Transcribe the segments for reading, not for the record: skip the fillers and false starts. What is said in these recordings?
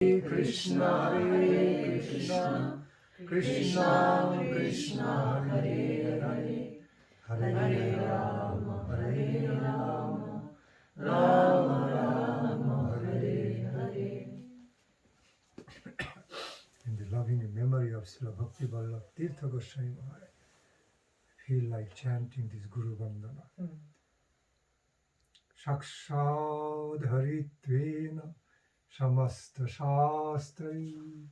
Krishna Krishna Krishna Hare Hare Hare Rama Rama Rama Hare Hare. In the loving memory of Srila Bhakti Vallabh Tirtha Goswami Maharaj, feel like chanting this Guru Vandana. Shakshadharitvena Samasta Shastrai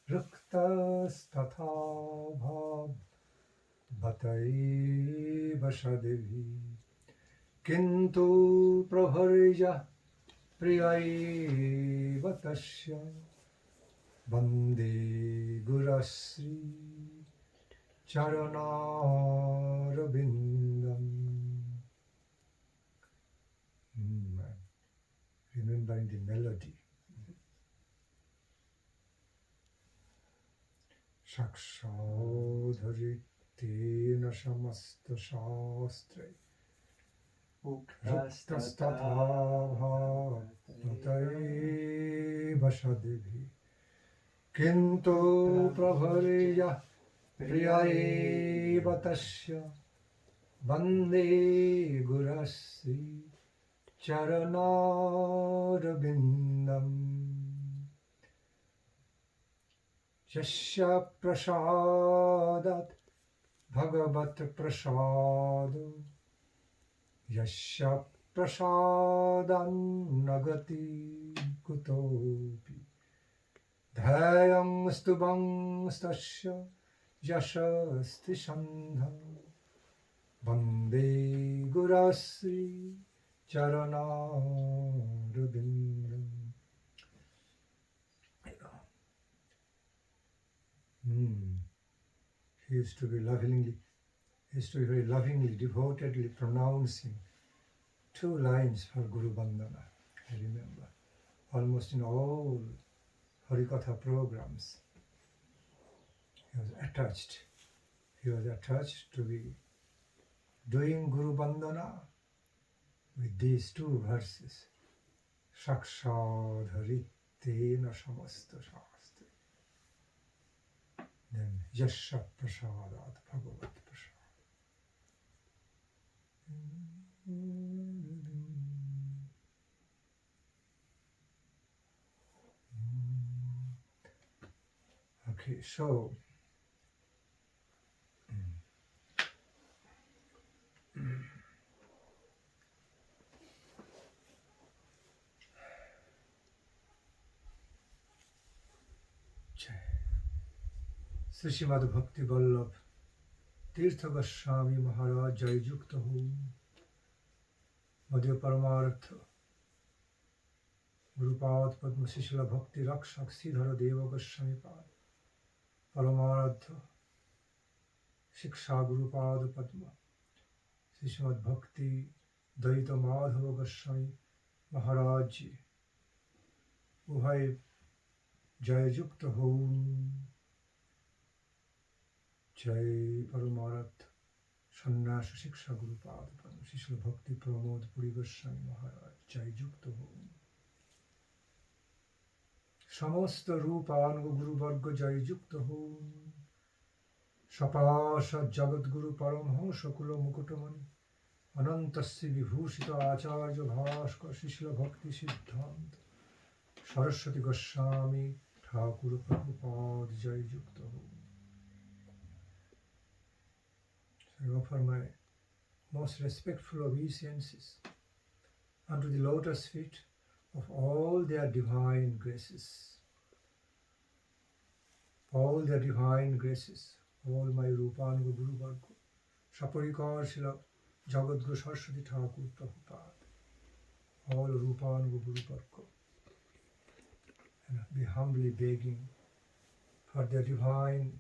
Ruktastatha Bhav Bhatai Vasadevi Kintu Prabharja Priyai Vatasya Bande Gurasri Charanarabindam. Remembering the melody. Shakshadharitena samasta shastre Uktastatha bhatai vasadevi Kintu prabharya priyaye vatasya Bande gurasri charanarabindam. Yasya prasadat bhagavat prasado Yasya prasadam nagati kutopi Dhayam stubam stasya yashasti sandham Bande gurasri charanarabindam. He used to be very lovingly, devotedly pronouncing 2 lines for Guru Vandana. I remember, almost in all Harikatha programs, he was attached to be doing Guru Vandana with these 2 verses. Shakshadharitena samasta shastre. Then Yasha prasadat bhagavat prasad. Okay, so Srimad Bhakti Vallabh Tirtha Goswami Maharaj Jai Yukta Ho Madhya Paramartha Gurupad Padma Srila Bhakti Rakshak Sridhara Deva Goswami Pad Paramartha Shiksha Gurupad Padma Srimad Bhakti Daita Madhava Goswami Maharaj Ji Uhai Jai Yukta Ho Jai Paramarat Sannyasa Shiksha Gurupad Padma Srila Bhakti Pramod Puri Goswami Maharaj Jai Yukta Ho. Samasta Rupango Guru Varga Jai Yukta Ho. Sapasha Jagat Guru Paramhansa Kula Mukutamani Anantasya Vibhushita Acharya Bhaskar Srila Bhakti Siddhanta Saraswati Goswami Thakur Prabhupada Jai Yukta Ho. I offer my most respectful obeisances unto the lotus feet of all their divine graces. All their divine graces, all my Rupananga Guru Varga, Saparikar Srila Jagadguru Saraswati Thakur Prabhupada, all Rupananga Guru Varga, and be humbly begging for their divine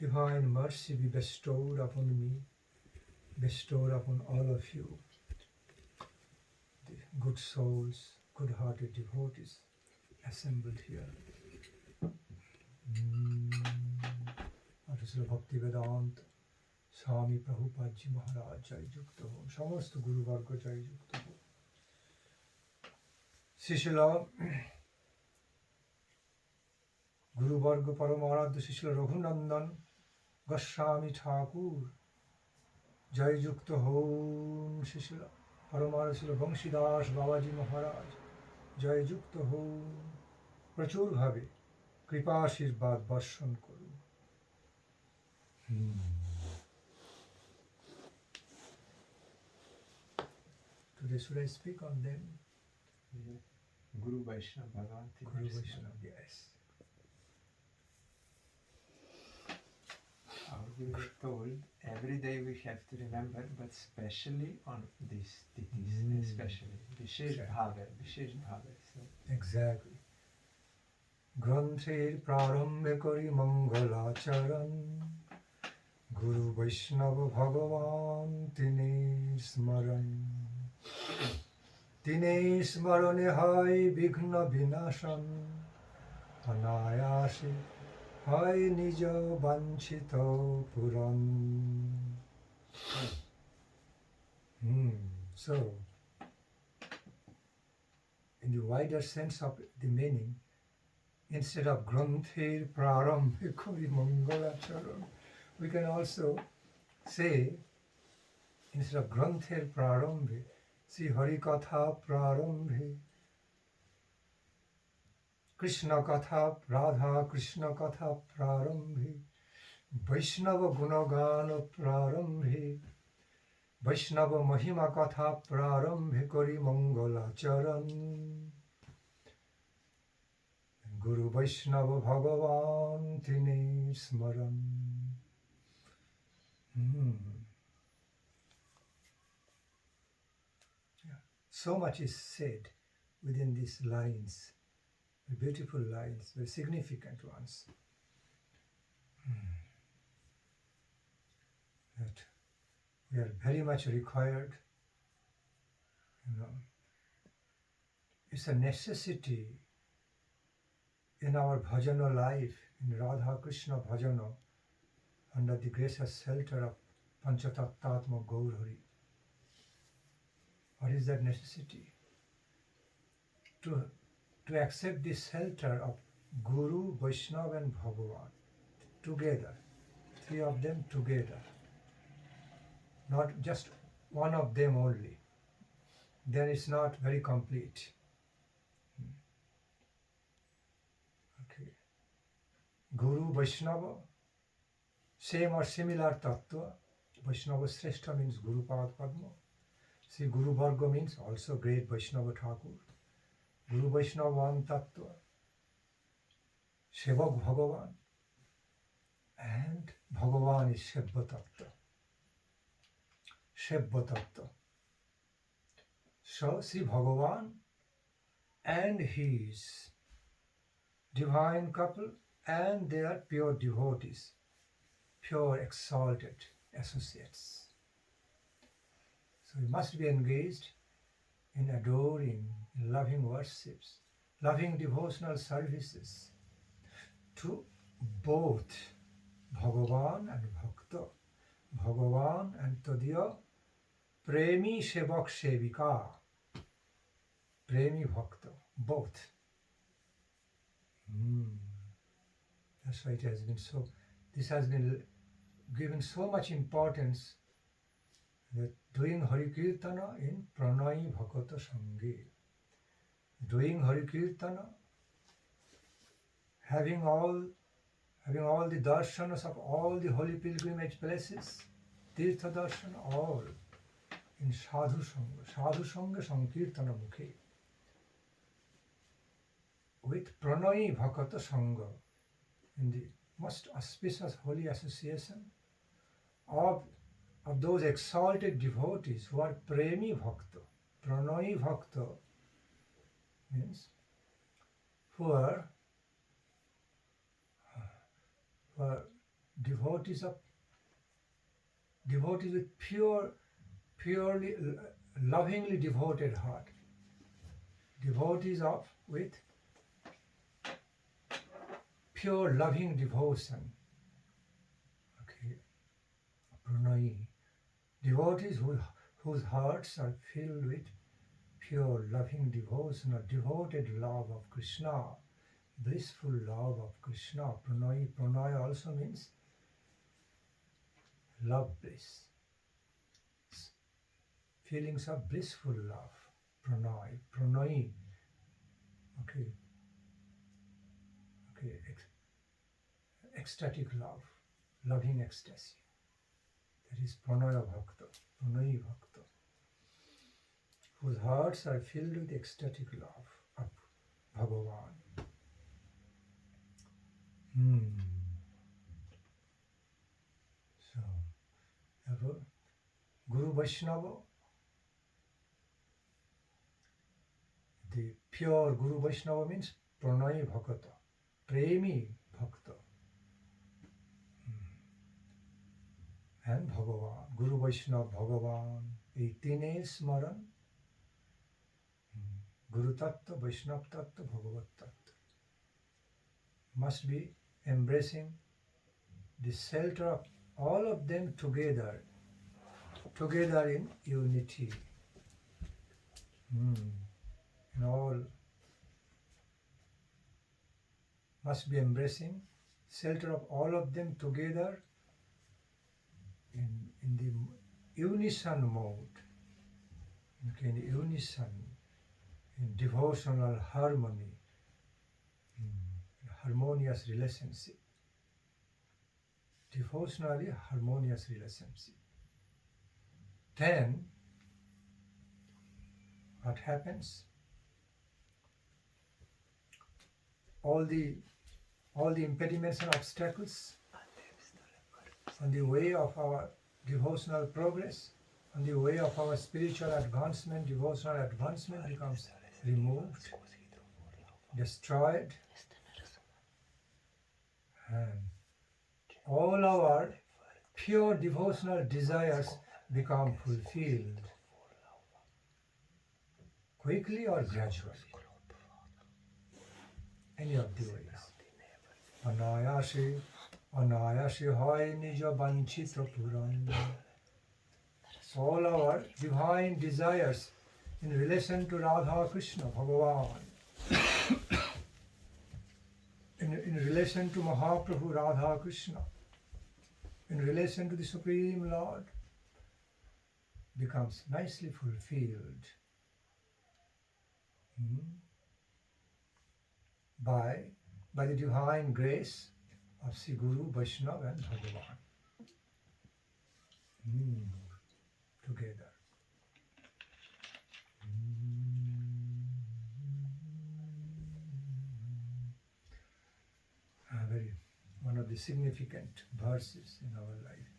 mercy be bestowed upon me, bestowed upon all of you, the good souls, good-hearted devotees assembled here. Srila Bhakti Vedanta Swami Prabhupada Ji Maharaj Jai Yukta Ho, সমস্ত Guru Varga Jai Yukta Ho. Srila গুরুবর্গ পরম আরাধ্য শিষ্য রঘুনন্দন গোস্বামী ঠাকুর জয়যুক্ত হৌন Cecil Parmar ছিল বংশীদাস বাবাজি মহারাজ জয়যুক্ত হৌন প্রচুরভাবে কৃপাশীর্বাদ বর্ষণ করুন। Today should I speak on them? Guru Vaishnava Bhagavan. Guru Vaishnava, yes. Our Guru is told every day we have to remember, but especially on these tithis, especially Vishesh Bhava. So. Exactly. গ্রন্থের প্রারম্ভে করি মঙ্গলাচরণ গুরু বৈষ্ণব ভগবান তিনি স্মরণ তিনি স্মরণে হয় বিঘ্ন বিনাশন অনায়াসে হয় নিজ বাঞ্ছিত পূরণ। So, in the wider sense of the meaning, instead of Granther Prarambhe Kori Mangalacharan, we can also say, instead of Granther Prarambhe, see Harikatha Prarambhe, Krishna Katha, Radha Krishna Katha Prarambhe, Vaishnava Gunagana Prarambhe, Vaishnava Mahima Katha Prarambhe Kori Mangalacharan. Guru Vaishnava Bhagavan Tini Smaran. So much is said within these lines, beautiful lines, very significant ones. That we are very much required, it's a necessity in our bhajana life, in Radha Krishna bhajana, under the gracious shelter of Panchatattva Gaurhari. What is that necessity? To accept the shelter of Guru, Vaishnava and Bhagavan together, three of them together, not just one of them only. Then it's not very complete. Guru, Vaishnava, same or similar tattva. Vaishnava Sreshta means Guru Pad Padma. See, Guru Varga means also great Vaishnava Thakur. Guru Vaishnava one tattva. Sevak Bhagavan. And Bhagavan is Shebba tattva. Shebba tattva. So, see Bhagavan and his divine couple and their pure devotees, pure exalted associates. So we must be engaged in adoring, in loving worships, loving devotional services to both Bhagavan and Bhakta, Bhagavan and Tadiya, Premi Sevak Sevika, Premi Bhakta, both. That's why it has been so, this has been given so much importance, that doing Hari Kirtana in Pranay Bhakata Sange. Doing Hari Kirtana, having all the darshanas of all the holy pilgrimage places, Tirtha darshan, all in Sadhu Sangha Sankirtana Mukhe. With Pranay Bhakata Sangha, in the most auspicious holy association of those exalted devotees who are Premi Bhakta. Pranay Bhakta means who are devotees with purely, lovingly devoted heart. Devotees with pure loving devotion. Okay, Pranay. Devotees whose hearts are filled with pure loving devotion or devoted love of Krishna, blissful love of Krishna. Pranay also means love bliss. Feelings of blissful love. Pranay. Okay. Ecstatic love, loving ecstasy. That is Pranaya Bhakta, Pranayi Bhakta, whose hearts are filled with ecstatic love of Bhagavan. So, therefore, Guru Vaishnava, the pure Guru Vaishnava means Pranayi Bhakta, Premi Bhakta. And Bhagavan, Guru Vaishnava Bhagavan, এই তিনে স্মরণ, Guru Tattva, Vaishnava Tattva, Bhagavat Tattva. Must be embracing the shelter of all of them together in unity. And all must be embracing shelter of all of them together in the unison mode, in unison, in devotional harmony, harmonious relationship, devotionally harmonious relationship. Then, what happens? All the impediments and obstacles on the way of our devotional progress, on the way of our spiritual advancement, devotional advancement becomes removed, destroyed, and all our pure devotional desires become fulfilled, quickly or gradually, any of the ways. Anayashe hoy nija vanchita puran. All our divine desires in relation to Radha Krishna, Bhagavan, in relation to Mahaprabhu Radha Krishna, in relation to the Supreme Lord, becomes nicely fulfilled by the divine grace of Sri Guru, Vaishnava and Bhagavan. Together. One of the significant verses in our life.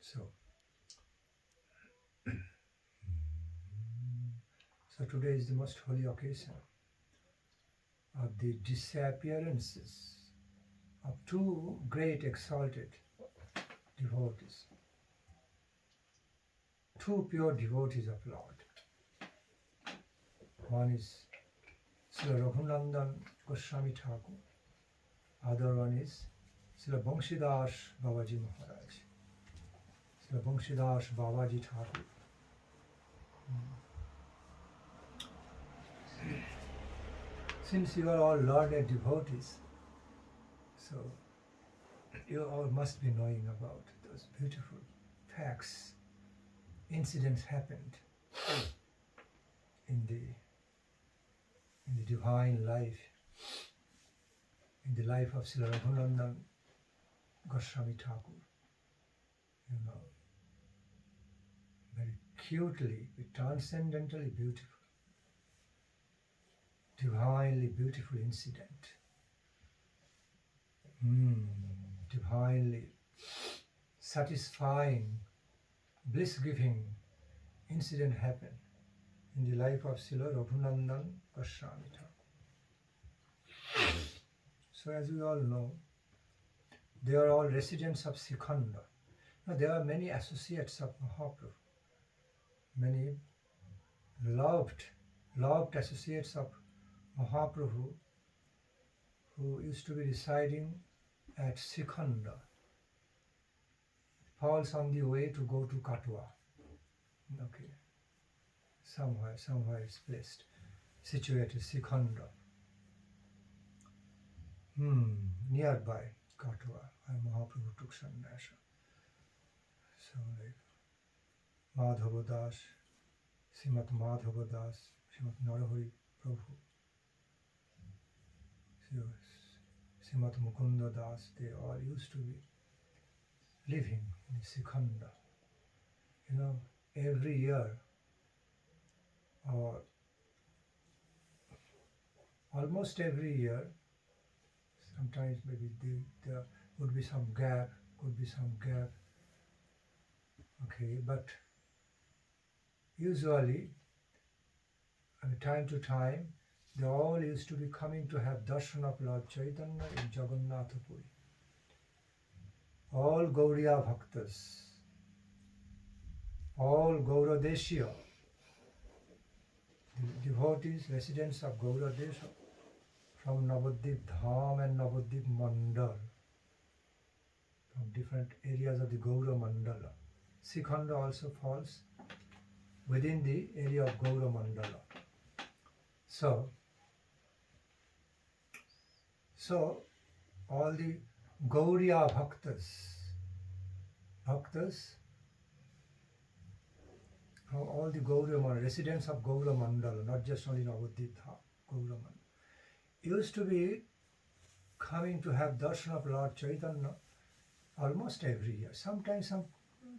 So today is the most holy occasion of the disappearances of two great exalted devotees, two pure devotees of Lord. One is Srila Raghunandan Goswami Thakur, other one is Srila Vamshi Babaji Maharaj, Srila Vamshi Babaji Thakur. Since you are all learned devotees, so you all must be knowing about those beautiful facts, incidents happened in the divine life, in the life of Srila Raghunandan Goswami Thakur. Very cutely, transcendentally beautiful, divinely beautiful incident. Divinely satisfying, bliss-giving incident happened in the life of Srila Raghunandan Goswami Thakur. So as we all know, they are all residents of Sikhanda. Now, there are many associates of Mahaprabhu, many loved associates of Mahaprabhu who used to be residing at Sikhanda. Falls on the way to go to Katwa. Okay. somewhere it's placed, situated, Sikhanda. Nearby Katwa, where Mahaprabhu took sannyasa. So like Madhava Das, Srimat Madhava Das, Srimat Narahari Prabhu, so Srimat Mukunda Das, they all used to be living in Sikhanda. Every year, or almost every year, sometimes maybe there would be some gap, okay, but usually, time to time, they all used to be coming to have darshan of Lord Chaitanya in Jagannath Puri. All Gauriya Bhaktas, all Gauradeshiya, devotees, residents of Gauradesha, from Navadvip Dham and Navadvip Mandal, from different areas of the Gaura Mandala. Sikhanda also falls within the area of Gaura Mandala. So all the Gauriya Bhaktas, all the Gaura Mandala, residents of Gaura Mandala, not just only Navadvip Dham, Gaura Mandala, used to be coming to have darshan of Lord Chaitanya almost every year. Sometimes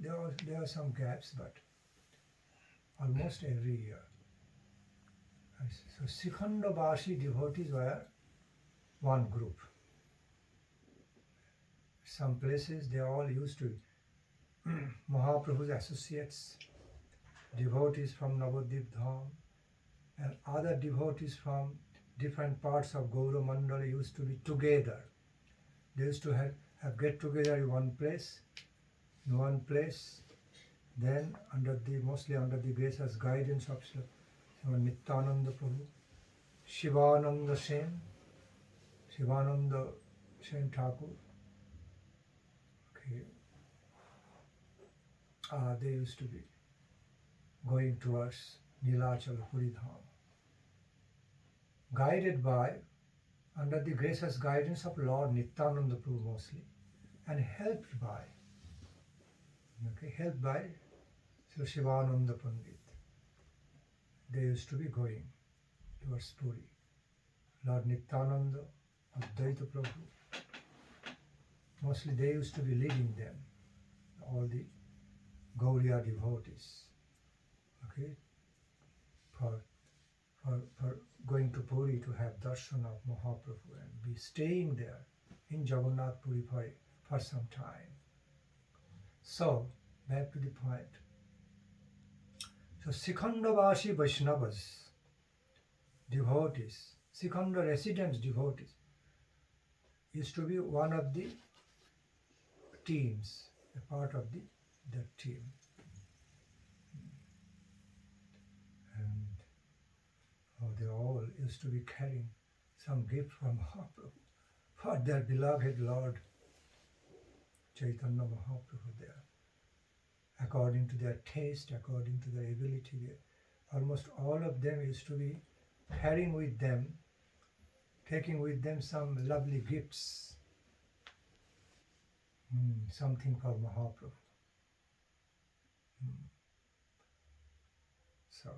there are some gaps, but almost every year. So Sikhanda Vashi devotees were one group. Some places they all used to be Mahaprabhu's associates, devotees from Navadvip Dham, and other devotees from different parts of Gaura Mandala used to be together. They used to have get together in one place, then mostly under the gracious guidance of Nityananda Prabhu, Shivananda Sen Thakur. Okay. They used to be going towards Nilachal Puri Dham, guided by, under the gracious guidance of Lord Nityananda Prabhu mostly, and helped by Sri Shivananda Pandit. They used to be going towards Puri. Lord Nityananda, Advaita Prabhu, mostly they used to be leading them, all the Gauriya devotees, okay, for going to Puri to have darshan of Mahaprabhu and be staying there in Jagannath Puri for some time. So, back to the point. So, Sikhanda Vashi Vaishnavas, devotees, Sikhanda residents devotees, used to be one of the teams, a part of the team. And they all used to be carrying some gift from Mahaprabhu for their beloved Lord Chaitanya Mahaprabhu there. According to their taste, according to their ability, almost all of them used to be carrying with them, taking with them some lovely gifts, something for Mahaprabhu. So,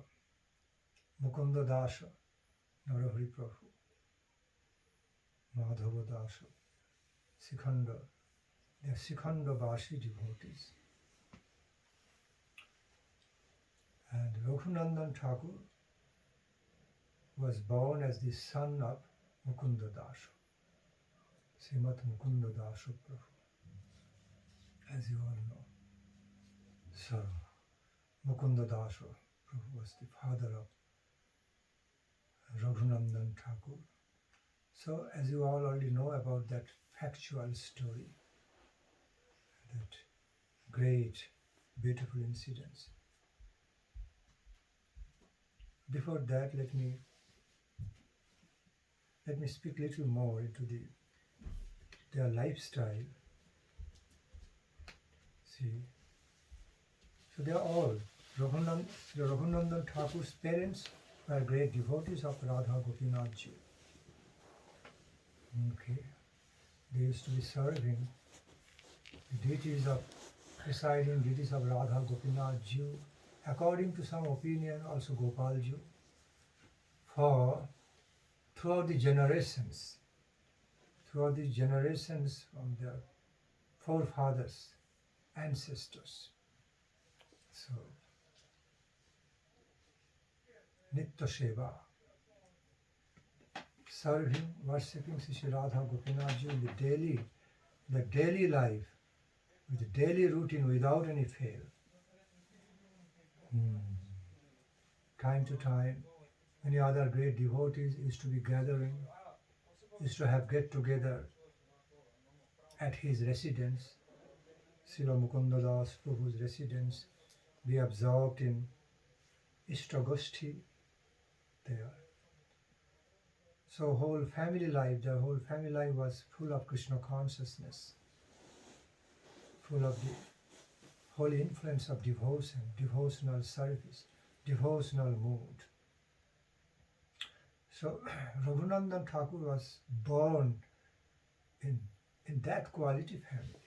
Mukunda Dasa, Narahari Prabhu, Madhava Dasa, Sikhanda, they are Sikhanda Vashi devotees. And Raghunandan Thakur was born as the son of Mukunda Dasa, Srimat Mukunda Dasa Prabhu, as you all know. So, Mukunda Dasa Prabhu was the father of Raghunandan Thakur. So, as you all already know about that factual story, that great, beautiful incidents. Before that, let me speak a little more into their lifestyle. See, so they are all Raghunandan Thakur's parents were great devotees of Radha Gopinath Ji. Okay. They used to be serving the deities of presiding deities of Radha Gopinath Ji, according to some opinion also Gopal Ji, for throughout the generations from their forefathers, ancestors. So, Nitya Seva, serving, worshipping Sri Radha Gopinath Ji in the daily life, with the daily routine without any fail. Time to time, many other great devotees used to be gathering, used to have get together at his residence, Srila Mukunda Das Prabhu's residence, be absorbed in Ishtagoshti there. So their whole family life was full of Krishna consciousness, full of the holy influence of devotion, devotional service, devotional mood. So Raghunandan Thakur was born in that quality family.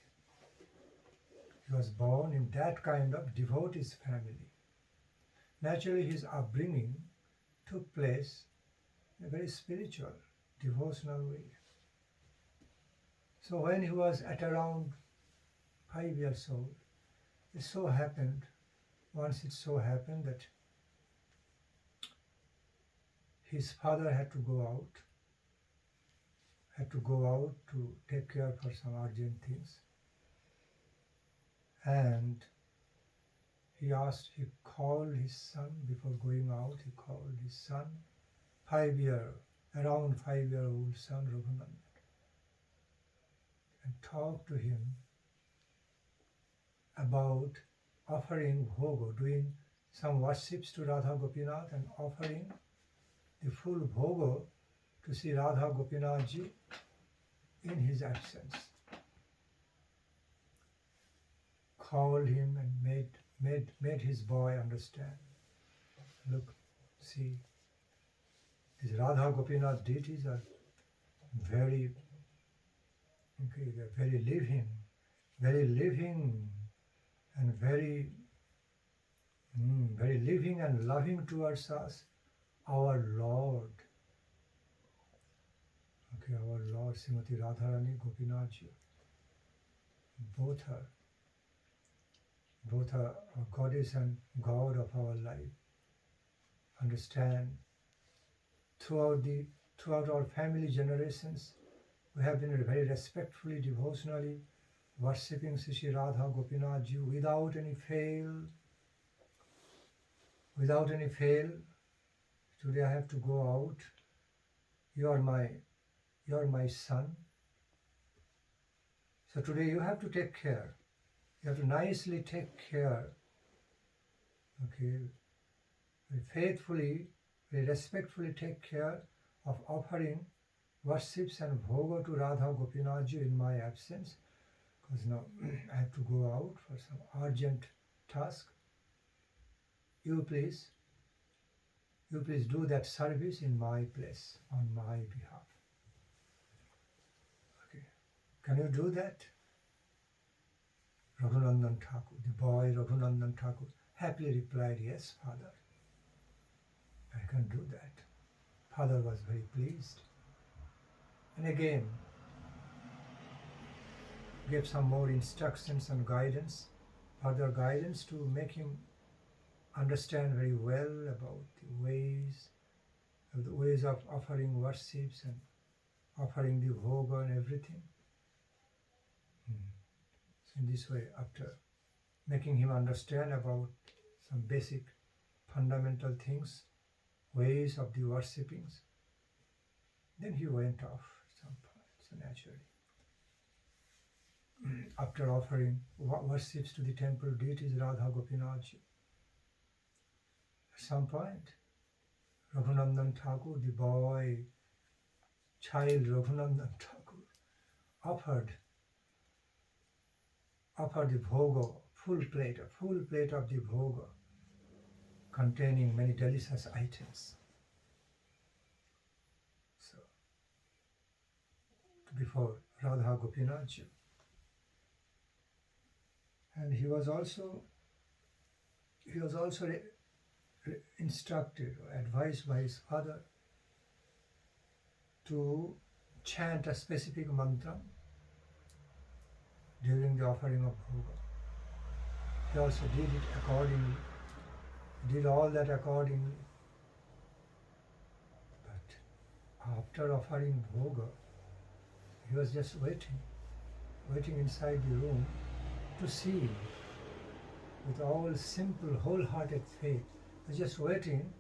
He was born in that kind of devotees family. Naturally, his upbringing took place in a very spiritual, devotional way. So when he was at around 5 years old, it so happened that his father had to go out to take care for some urgent things. And he called his son before going out, he called his son, around 5-year-old son Raghunandan, and talked to him about offering bhoga, doing some worships to Radha Gopinath and offering the full bhoga to see Radha Gopinath Ji in his absence. Called him and made his boy understand. Look, see, these Radha Gopinath deities are they're very living and very living and loving towards us, our Lord. Our Lord Srimati Radharani Gopinath Ji. Both are goddess and God of our life. Understand, throughout our family generations, we have been very respectfully, devotionally worshipping Sri Radha Gopinath Ji without any fail. Today I have to go out. You are my son. So today you have to take care. You have to nicely take care. Very faithfully, very respectfully take care of offering worships and bhoga to Radha Gopinath Ji in my absence, because now I have to go out for some urgent task. You please do that service in my place, on my behalf. Can you do that? Raghunandan Thakur, the boy Raghunandan Thakur, happily replied, yes, father, I can do that. Father was very pleased. And again, gave some more instructions and guidance, further guidance to make him understand very well about the ways of offering worships and offering the bhoga and everything. So in this way, after making him understand about some basic fundamental things, ways of the worshippings, then he went off at some point, so naturally. After offering worships to the temple deities Radha Gopinath Ji, at some point, Raghunandan Thakur, the boy, child Raghunandan Thakur, offered the bhoga, full plate of the bhoga containing many delicious items. So, before Radha Gopinath. And he was also instructed or advised by his father to chant a specific mantra during the offering of bhoga. He also did it accordingly, did all that accordingly. But after offering bhoga, he was just waiting inside the room to see, with all simple, wholehearted faith, was just waiting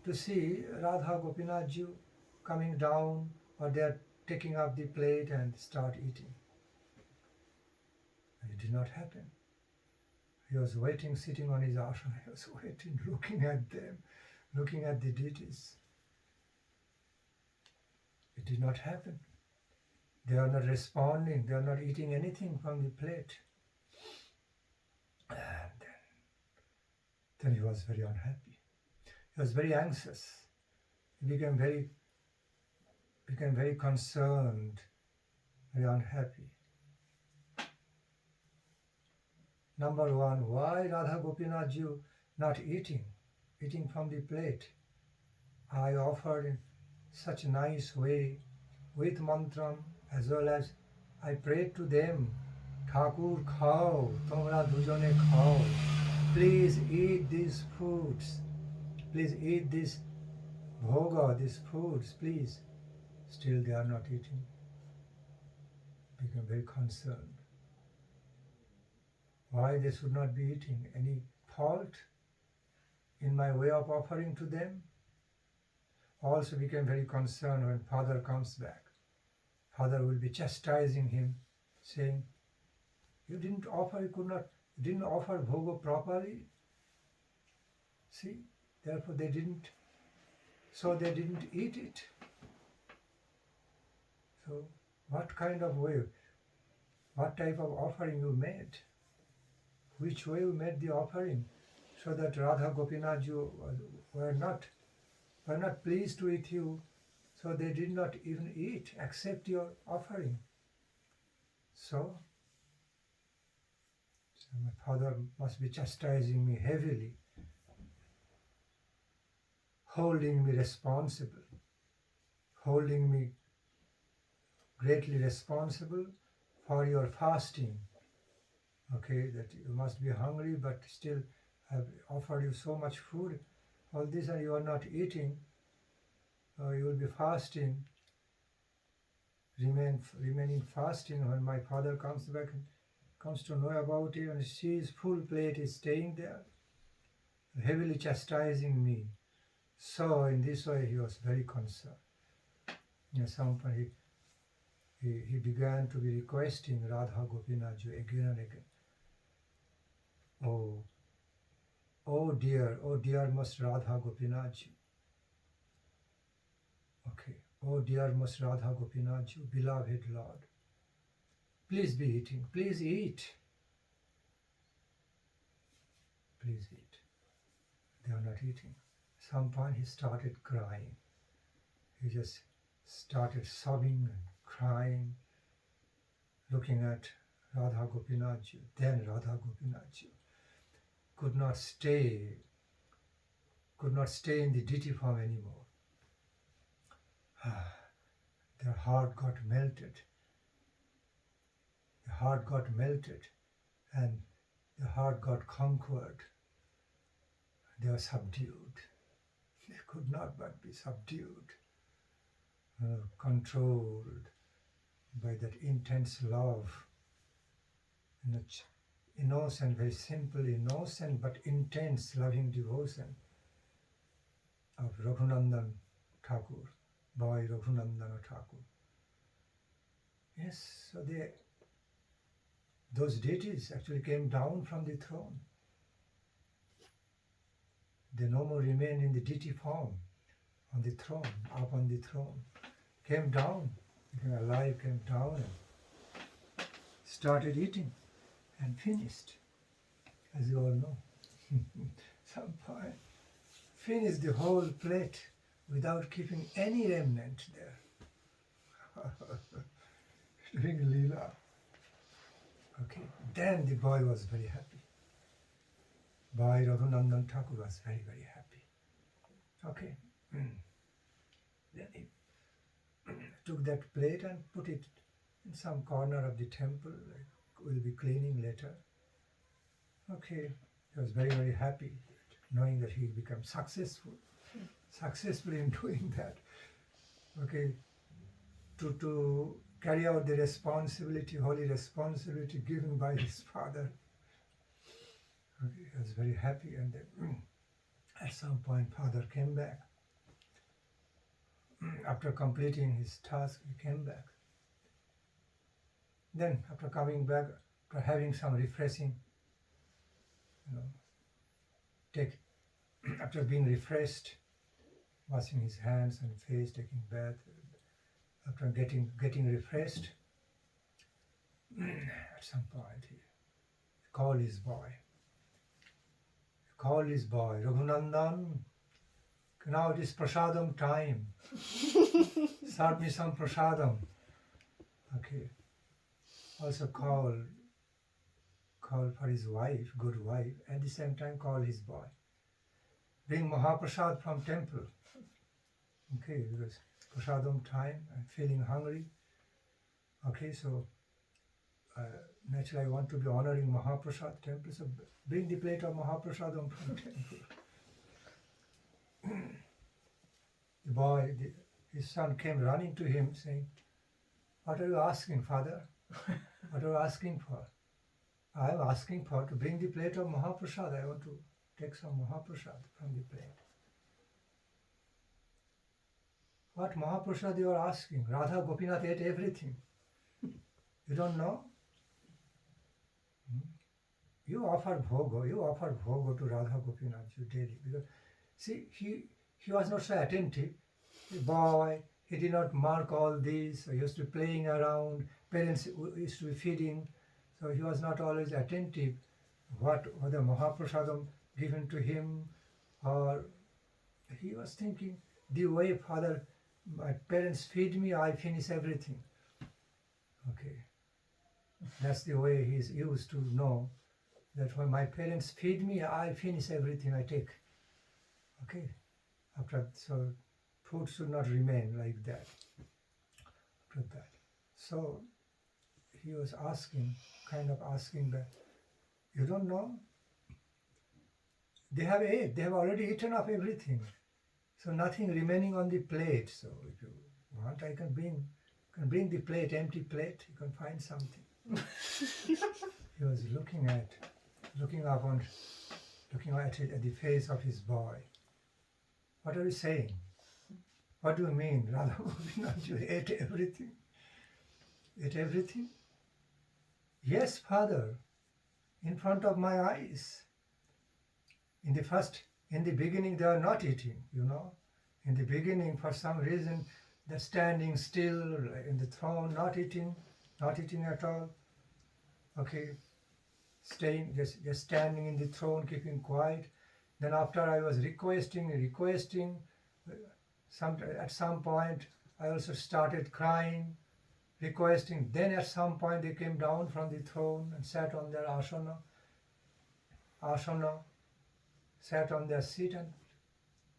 to see Radha Gopinath Ji coming down, or they are taking up the plate and start eating. It did not happen. He was waiting, sitting on his asana. He was waiting, looking at them, looking at the deities. It did not happen. They are not responding. They are not eating anything from the plate. And then he was very unhappy. He was very anxious. He became very concerned, very unhappy. Number one, why Radha Gopinath Ji not eating from the plate? I offered in such a nice way, with mantram, as well as I prayed to them, Thakur khao, tomra dujone khao. Please eat these foods. Please eat this bhoga, these foods, please. Still they are not eating. Became very concerned. Why they should not be eating? Any fault in my way of offering to them? Also became very concerned when father comes back. Father will be chastising him, saying, you didn't offer bhoga properly. See, therefore they didn't eat it. So what kind of way, what type of offering you made? Which way you made the offering, so that Radha Gopinath Ji were not pleased with you, so they did not even accept your offering. So my father must be chastising me heavily, holding me responsible, holding me greatly responsible for your fasting. Okay, that you must be hungry, but still I have offered you so much food, all this, and you are not eating. You will be fasting, remaining fasting. When my father comes back and comes to know about it, and sees full plate is staying there, heavily chastising me. So in this way he was very concerned. At some point he began to be requesting Radha Gopinath Ji again and again. Oh dear most Radha Gopinath Ji. Okay, oh dear most Radha Gopinath Ji, beloved Lord, please be eating, please eat. Please eat. They are not eating. At some point he started crying. He just started sobbing and crying, looking at Radha Gopinath Ji. Then Radha Gopinath Ji could not stay in the deity form anymore. Their heart got melted. The heart got melted and the heart got conquered. They were subdued. They could not but be subdued, controlled by that intense love, innocent, very simple, innocent but intense loving devotion of Raghunandan Thakur, boy Raghunandan Thakur. Yes, so those deities actually came down from the throne. They no more remain in the deity form on the throne, up on the throne. Came down, became alive, came down and started eating and finished, as you all know. some point, finished the whole plate without keeping any remnant there. Doing Leela. Okay, then the boy was very happy. Boy Raghunandan Thakur was very, very happy. Okay. Then he took that plate and put it in some corner of the temple, like we'll be cleaning later. Okay, he was very, very happy knowing that he became successful in doing that. Okay, to carry out the responsibility, holy responsibility given by his father. Okay, he was very happy, and then at some point father came back. After completing his task, he came back. Then after coming back, after having some refreshing, after being refreshed, washing his hands and face, taking bath, after getting refreshed, at some point he called his boy. Raghunandan, now it is prasadam time. Serve me some prasadam. Okay. Also call for his wife, good wife, at the same time call his boy. Bring Mahaprasad from temple. Okay, because prasadam time, I'm feeling hungry. Okay, so naturally I want to be honoring Mahaprasad temple, so bring the plate of Mahaprasadam from temple. The boy, his son came running to him saying, "What are you asking, father? What are you asking for?" "I am asking for to bring the plate of Mahaprasad. I want to take some Mahaprasad from the plate." "What Mahaprasad you are asking? Radha Gopinath ate everything. You don't know? You offer bhogo to Radha Gopinath daily." Because see, he was not so attentive. The boy, he did not mark all this. He used to be playing around. Parents used to be feeding. So he was not always attentive whether Mahaprasadam given to him, or he was thinking, the way father, my parents feed me, I finish everything. Okay. That's the way he's used to know that when my parents feed me, I finish everything I take. Okay. So food should not remain like that. After that. So he was asking that, you don't know? They have already eaten up everything. So nothing remaining on the plate. So if you want, I can bring the plate, empty plate, you can find something. He was looking at the face of his boy. "What are you saying? What do you mean, Radha Gopinath, you ate everything? Ate everything?" "Yes, father, in front of my eyes. In the beginning they are not eating, In the beginning, for some reason, they're standing still in the throne, not eating at all. Okay, just standing in the throne, keeping quiet. Then after I was requesting, at some point I also started crying, requesting. Then at some point they came down from the throne and sat on their asana, sat on their seat, and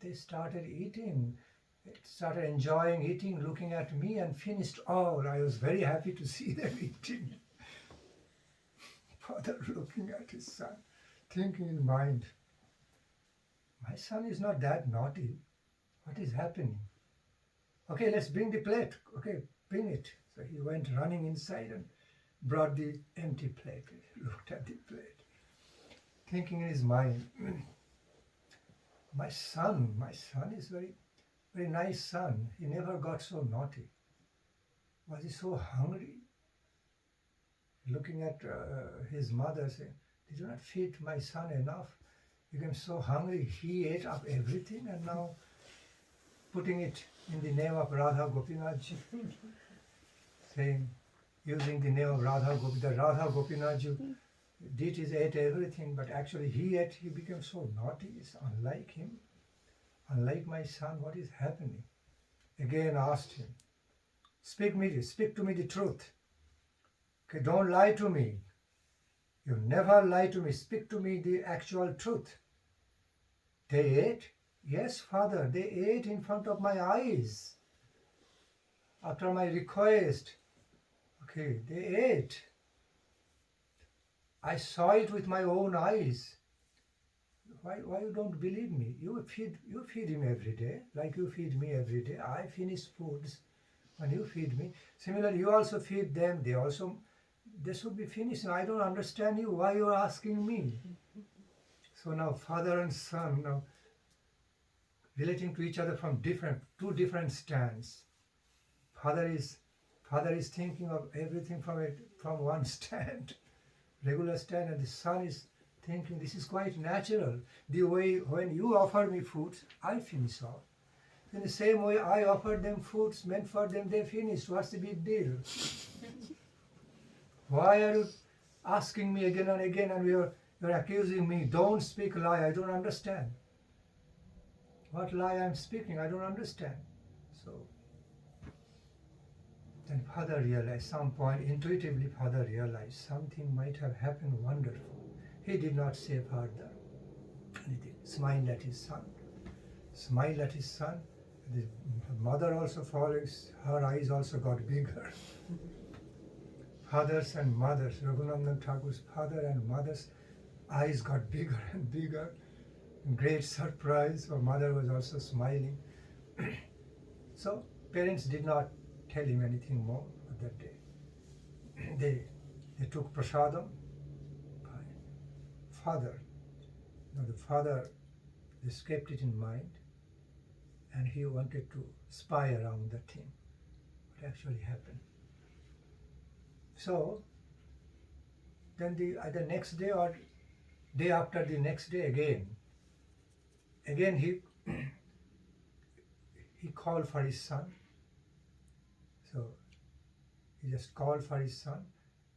they started eating. They started enjoying eating, looking at me, and finished all. I was very happy to see them eating. Father looking at his son, thinking in mind, my son is not that naughty. What is happening? Okay, let's bring the plate. Okay, bring it. So he went running inside and brought the empty plate. He looked at the plate, thinking in his mind, my son is very, very nice son. He never got so naughty. Was he so hungry? Looking at his mother, saying, "Did you not feed my son enough? He became so hungry, he ate up everything, and now putting it in the name of Radha Gopinath, saying, using the name of Radha Gopinath, deities ate everything, but actually he became so naughty. It's unlike him, unlike my son. What is happening? Again asked him, speak to me the truth. Okay, don't lie to me. You never lie to me. Speak to me the actual truth. They ate? Yes, Father, they ate in front of my eyes. After my request, okay, they ate. I saw it with my own eyes. Why you don't believe me? You feed him every day, like you feed me every day. I finish foods when you feed me. Similarly, you also feed them. They should be finished. I don't understand you. Why you are asking me? So now father and son now relating to each other from two different stands. Father is thinking of everything from one stand, regular stand, and the son is thinking this is quite natural. The way when you offer me foods, I finish off. In the same way I offered them foods meant for them, they finished. What's the big deal? Why are you asking me again and again, and you're accusing me? Don't speak lie. I don't understand. What lie I'm speaking? I don't understand. So then father realized, some point intuitively father realized something might have happened wonderful. He did not say further anything. Smiled at his son. The mother also follows, her eyes also got bigger. Fathers and mothers, Raghunandan Thakur's father and mother's eyes got bigger and bigger. Great surprise, her mother was also smiling. So parents did not tell him anything more that day. They took prasadam. The father just kept it in mind, and he wanted to spy around the thing, what actually happened. So then the next day or day after the next day again he he called for his son. So he just called for his son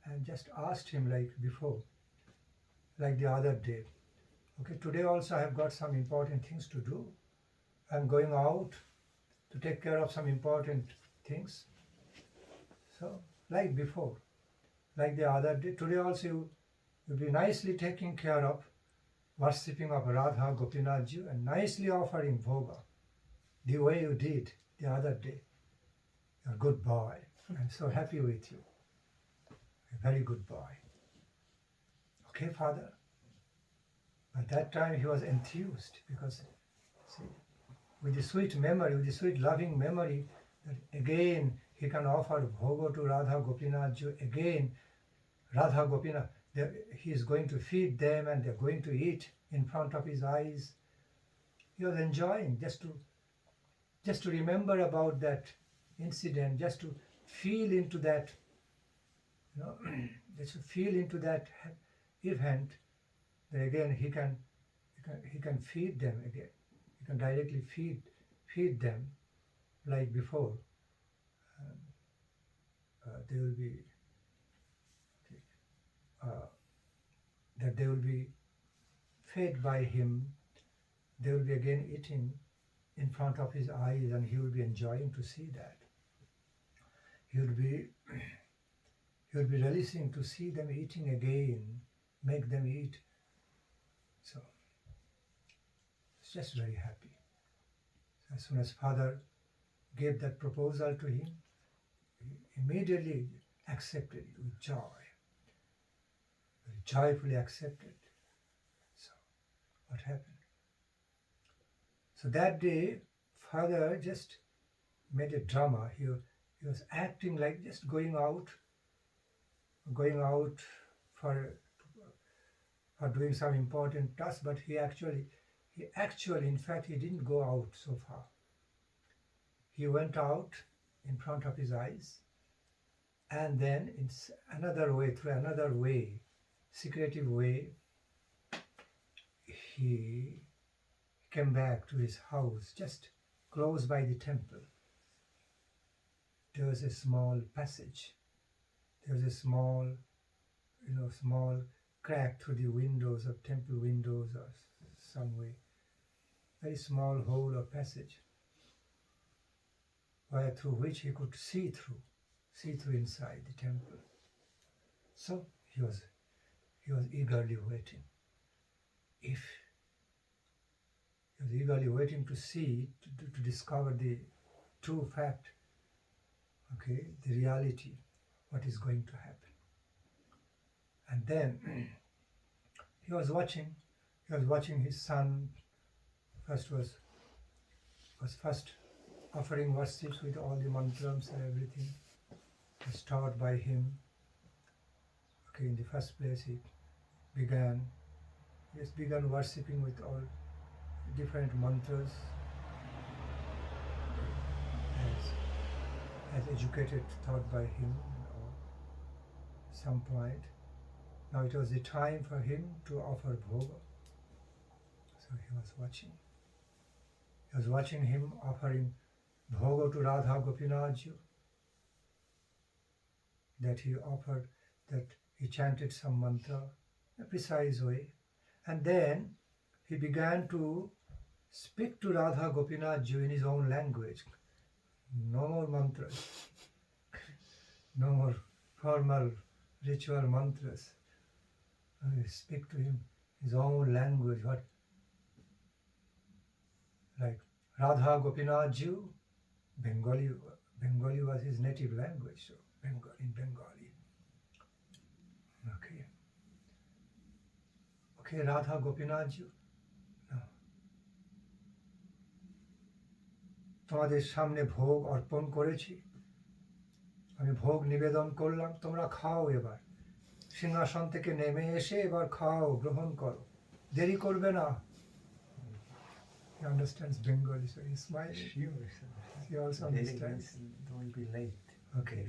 and just asked him like before, like the other day. Okay, today also I have got some important things to do. I'm going out to take care of some important things. So like before, like the other day, today also you'll be nicely taking care of worshipping of Radha Gopinathji and nicely offering bhoga the way you did the other day. You're a good boy. I'm so happy with you. A very good boy. Okay, Father? At that time he was enthused because, see, with the sweet memory, with the sweet loving memory, that again he can offer bhoga to Radha Gopinathji, again Radha Gopinath, he is going to feed them and they're going to eat in front of his eyes. He was enjoying just to remember about that incident, just to feel into that, just to feel into that event. That again he can feed them again. He can directly feed them like before. They will be that they will be fed by him. They will be again eating in front of his eyes, and he will be enjoying to see that. He would be relishing to see them eating again, make them eat. So it's just very happy. As soon as father gave that proposal to him, he immediately accepted it with joy. Very joyfully accepted. So what happened? So that day, father just made a drama. He was acting like just going out for doing some important task, but he actually, in fact, he didn't go out so far. He went out in front of his eyes, and then in through another way, secretive way, he came back to his house just close by the temple. There was a small passage. There was a small crack through the windows of temple windows or some way, very small hole or passage, through which he could see through inside the temple. So he was eagerly waiting. He was eagerly waiting to see, to discover the true fact, okay, the reality, what is going to happen. And then he was watching his son. Was first offering worships with all the mantrams and everything. Was taught by him. Okay, in the first place he began worshipping with all different mantras, as educated, taught by him and all. Some point. Now it was the time for him to offer bhoga. So he was watching. He was watching him offering bhoga to Radha Gopinath, that he offered, that he chanted some mantra in a precise way. And then he began to speak to Radha Gopinath in his own language. No more mantras, no more formal ritual mantras. Speak to him his own language. What? Like Radha Gopinath, Bengali was his native language, so in Bengali. Okay, Radha Gopinath, তোমাদের সামনে ভোগ অর্পণ করেছি, আমি ভোগ নিবেদন করলাম, তোমরা খাও এবার, সিংহাসন থেকে নেমে এসে এবার খাও, গ্রহণ করো, দেরি করবে না। He understands Bengali, so he's smiling. He also understands. Don't be late. Okay.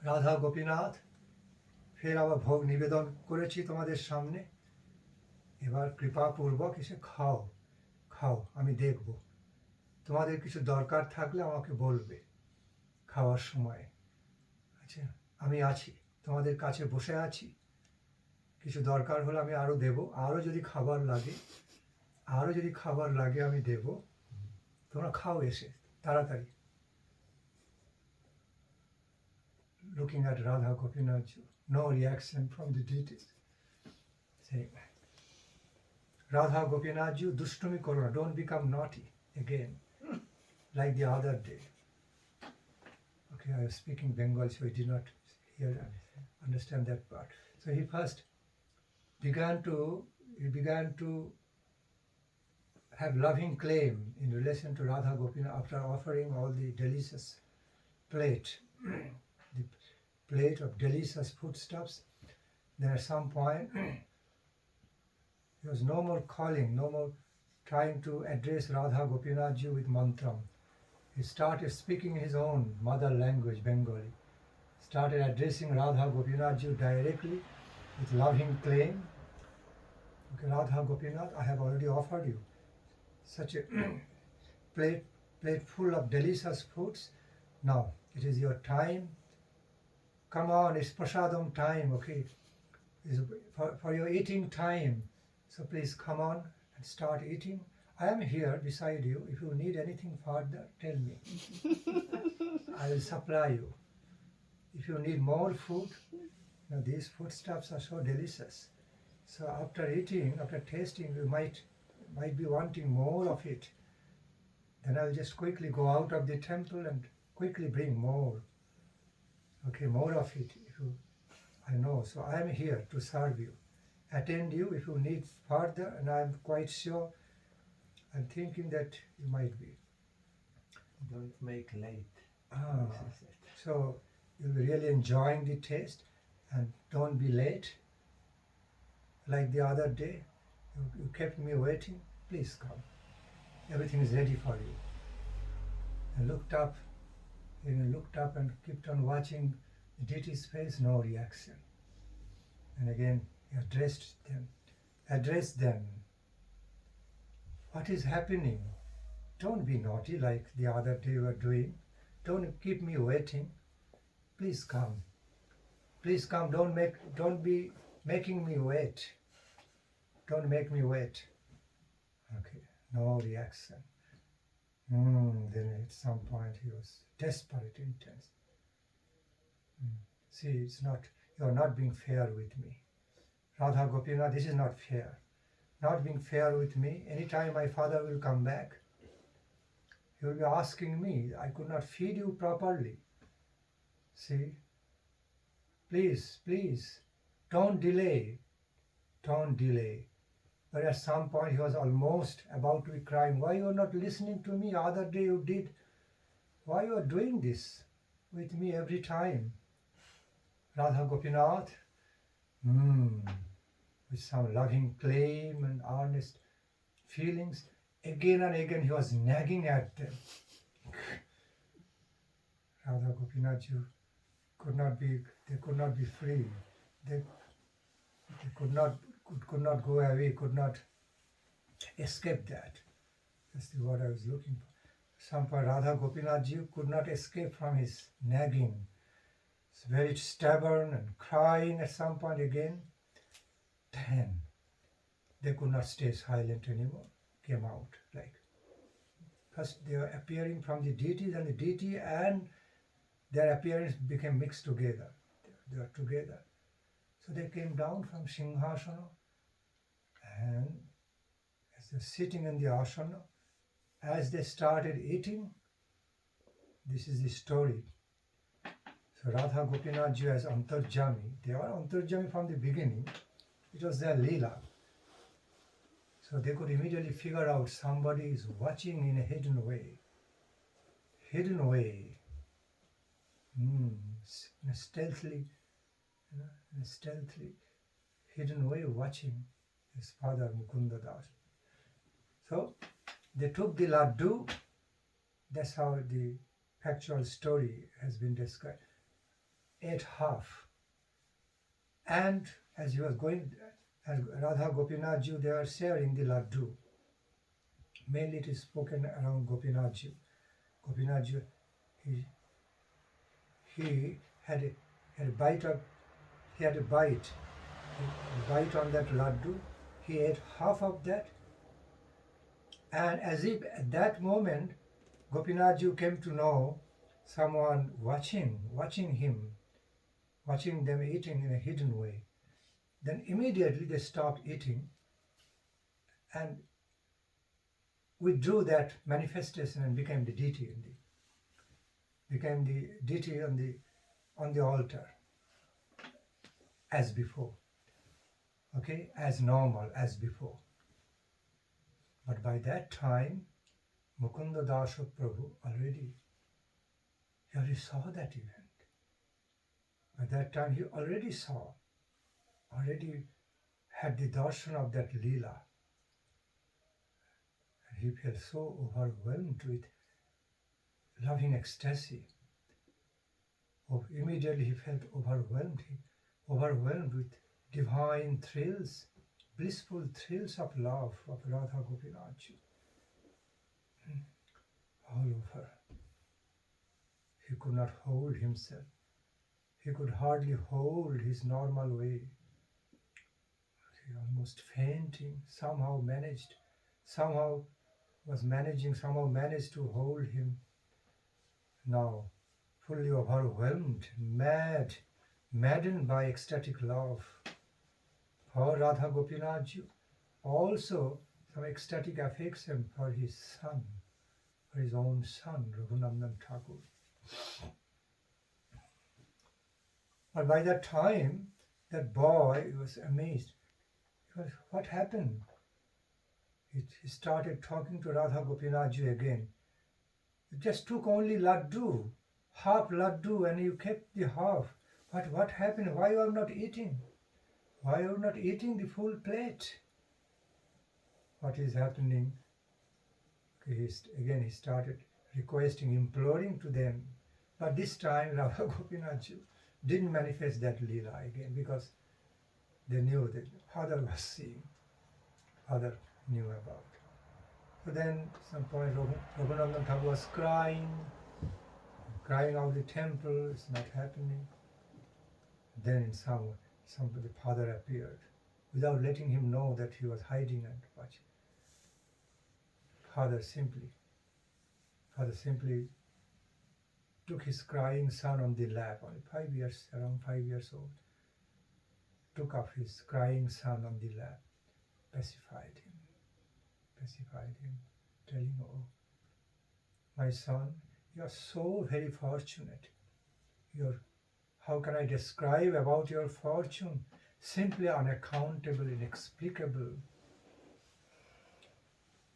Radha Gopinath, ফের আবার ভোগ নিবেদন করেছি তোমাদের সামনে, এবার কৃপাপূর্বক এসে খাও, আমি দেখব। তোমাদের কিছু দরকার থাকলে আমাকে বলবে খাওয়ার সময়। আচ্ছা, আমি আছি, তোমাদের কাছে বসে আছি, কিছু দরকার হলে আমি আরও দেব, আরও যদি খাবার লাগে আমি দেব, তোমরা খাও এসে তাড়াতাড়ি। Looking at Radha Gopinath, no reaction from the deities. Saying, Radha Gopinath, dushtumi koro na, don't become naughty again, like the other day. Okay, I was speaking Bengali, so I did not understand that part. So he first began to have loving claim in relation to Radha Gopinath after offering all the delicious plate, the plate of delicious foodstuffs. Then at some point, there was no more calling, no more trying to address Radha Gopinath with mantram. He started speaking his own mother language, Bengali. Started addressing Radha Gopinath directly with loving claim. Okay, Radha Gopinath, I have already offered you such a plate full of delicious foods. Now it is your time. Come on, it's prasadam time, okay? It's for your eating time. So please come on and start eating. I am here beside you. If you need anything further, tell me. I will supply you. If you need more food, now these foodstuffs are so delicious. So after eating, after tasting, you might be wanting more of it. Then I will just quickly go out of the temple and quickly bring more. Okay, more of it. I know. So I am here to serve you, attend you if you need further, and I am quite sure. I'm thinking that you might be. Don't make late. So you'll be really enjoying the taste, and don't be late. Like the other day, you kept me waiting. Please come. Everything is ready for you. I looked up and kept on watching the deity's face, no reaction. And again, he addressed them. What is happening? Don't be naughty like the other day you were doing. Don't keep me waiting. Please come. Don't be making me wait. Don't make me wait. Okay, no reaction. Then at some point he was desperate, intense. See, it's not, you're not being fair with me. Radha Gopinath, this is not fair. Not being fair with me. Anytime my father will come back, he will be asking me, I could not feed you properly. See, please, please, don't delay. Don't delay. But at some point he was almost about to be crying, why you are not listening to me? Other day you did. Why you are doing this with me every time? Radha Gopinath, with some loving claim and earnest feelings, again and again he was nagging at them. Radha Gopinath, you could not be, they could not be free. They could not go away, could not escape that. That's the word I was looking for. Some point Radha Gopinath ji could not escape from his nagging. It's very stubborn and crying at some point again. Then they could not stay silent anymore. Came out like first they were appearing from the deities, and the deity and their appearance became mixed together. They were together. So they came down from Singhasana, and as they're sitting in the asana, as they started eating, this is the story. So Radha Gopinath ji as Antarjami, they were Antarjami from the beginning. It was their Leela. So they could immediately figure out somebody is watching in a hidden way. Hidden way. In a stealthily, hidden way watching his father Mukunda Das. So they took the laddu. That's how the factual story has been described. Ate half. And as he was going, as Radha Gopinath ji, they are sharing the laddu. Mainly it is spoken around Gopinath ji. Gopinath ji, he had a bite on that laddu. He ate half of that, and as if at that moment Gopinath ji came to know someone watching him, watching them eating in a hidden way. Then immediately they stopped eating and withdrew that manifestation and became the deity on the altar as before. Okay, as normal as before. But by that time, Mukunda Dasa Prabhu already saw that event. By that time he already had the darshan of that Leela. And he felt so overwhelmed with loving ecstasy. Immediately he felt overwhelmed with divine thrills, blissful thrills of love of Radha Gopinath ji. All over. He could not hold himself. He could hardly hold his normal way. He almost fainting, somehow managed to hold him. Now, fully overwhelmed, maddened by ecstatic love for Radha Gopinath ji, also some ecstatic affection for his son, for his own son, Raghunandan Thakur. But by that time, that boy was amazed. Because what happened? He started talking to Radha Gopinath ji again. You just took only laddu, half laddu, and you kept the half. But what happened? Why you are not eating? Why are you not eating the full plate? What is happening? Okay, he started requesting, imploring to them. But this time Radha Gopinath ji didn't manifest that Leela again, because they knew that Father was seeing, Father knew about. So then some point Raghunandan Thakur was crying out the temple, it's not happening. Then in somebody, father appeared, without letting him know that he was hiding and watching. Father simply took his crying son on the lap, only around 5 years old, took up his crying son on the lap, pacified him, telling, oh, my son, you are so very fortunate. How can I describe about your fortune? Simply unaccountable, inexplicable.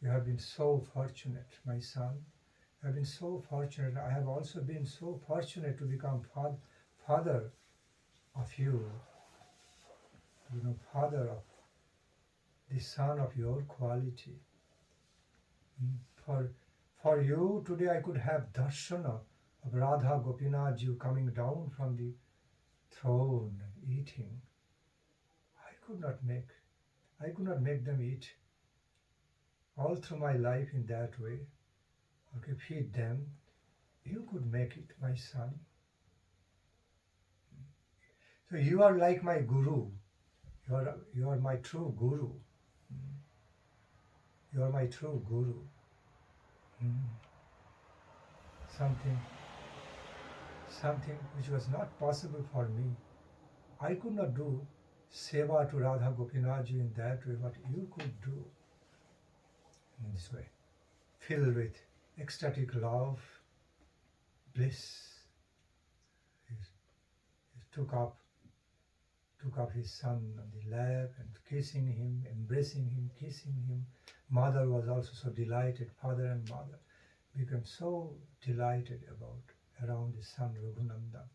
You have been so fortunate, my son. You have been so fortunate. I have also been so fortunate to become father of you. Father of the son of your quality. For you, today I could have darshana of Radha Gopinath Ji coming down from the throne and eating. I could not make them eat all through my life in that way. Okay, feed them. You could make it, my son. So you are like my guru. You are my true guru. You are my true guru. Something which was not possible for me. I could not do seva to Radha Gopinath Ji in that way, what you could do in this way, filled with ecstatic love, bliss. He took up his son on the lap and kissing him, embracing him, kissing him. Mother was also so delighted. Father and mother became so delighted around his son Raghunandan.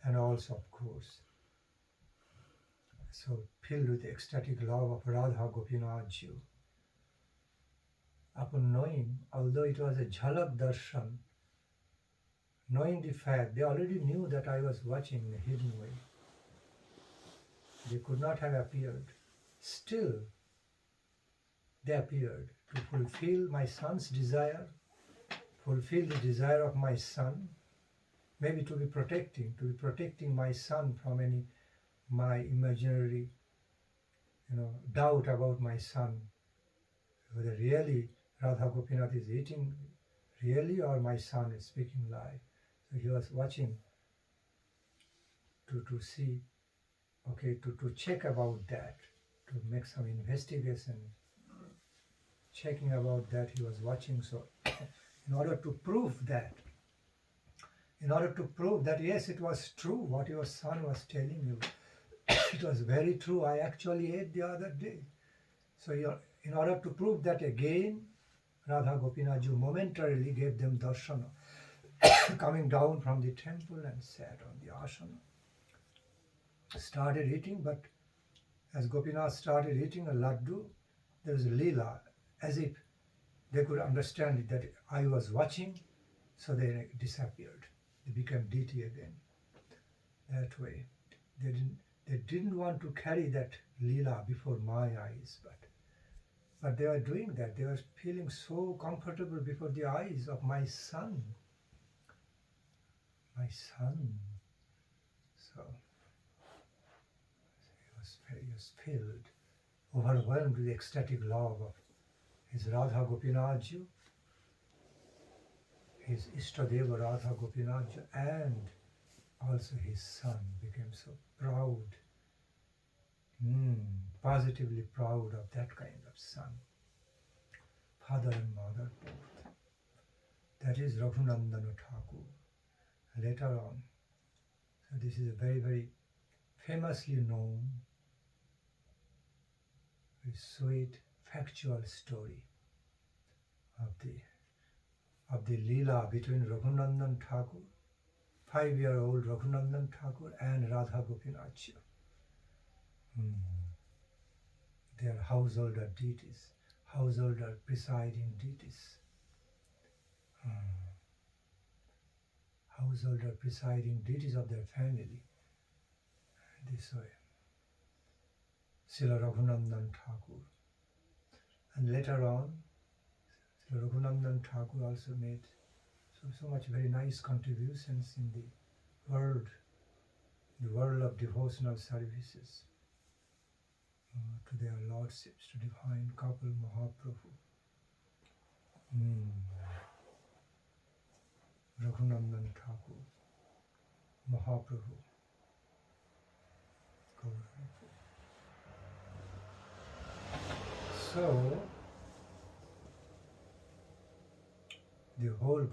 And also, of course, so filled with ecstatic love of Radha Gopinath Ji. Upon knowing, although it was a jhalak darshan, knowing the fact, they already knew that I was watching in a hidden way. They could not have appeared. Still, they appeared to fulfill my son's desire, fulfill the desire of my son, maybe to be protecting my son from my imaginary, doubt about my son, whether really Radha Gopinath is eating really or my son is speaking lie. So he was watching to see, to check about that, to make some investigation, checking about that he was watching. So in order to prove that yes, it was true what your son was telling you, it was very true, I actually ate the other day. So in order to prove that again, Radha Gopinath Ji momentarily gave them darshana, coming down from the temple and sat on the asana. Started eating, but as Gopinath started eating a laddu, there was a lila, as if they could understand that I was watching, so they disappeared. They became deity again. That way, they didn't want to carry that lila before my eyes, but they were doing that. They were feeling so comfortable before the eyes of my son. So he was filled, overwhelmed with ecstatic love of his Radha Gopinath Ji, his Ishtadeva Radha Gopinath Ji, and also his son became so proud, positively proud of that kind of son, father and mother both. That is Raghunandan Thakur. Later on, so this is a very, very famously known, very sweet, factual story of the Leela between Raghunandan Thakur, 5-year-old Raghunandan Thakur, and Radha Gopinath Ji. They are householder deities, householder presiding deities. Householder presiding deities of their family. This way. Srila Raghunandan Thakur. And later on, Srila Raghunandan Thakur also made so much very nice contributions in the world the world of devotional services to their lordships, to divine couple Mahaprabhu. Raghunandan Thakur, Mahaprabhu. So, the whole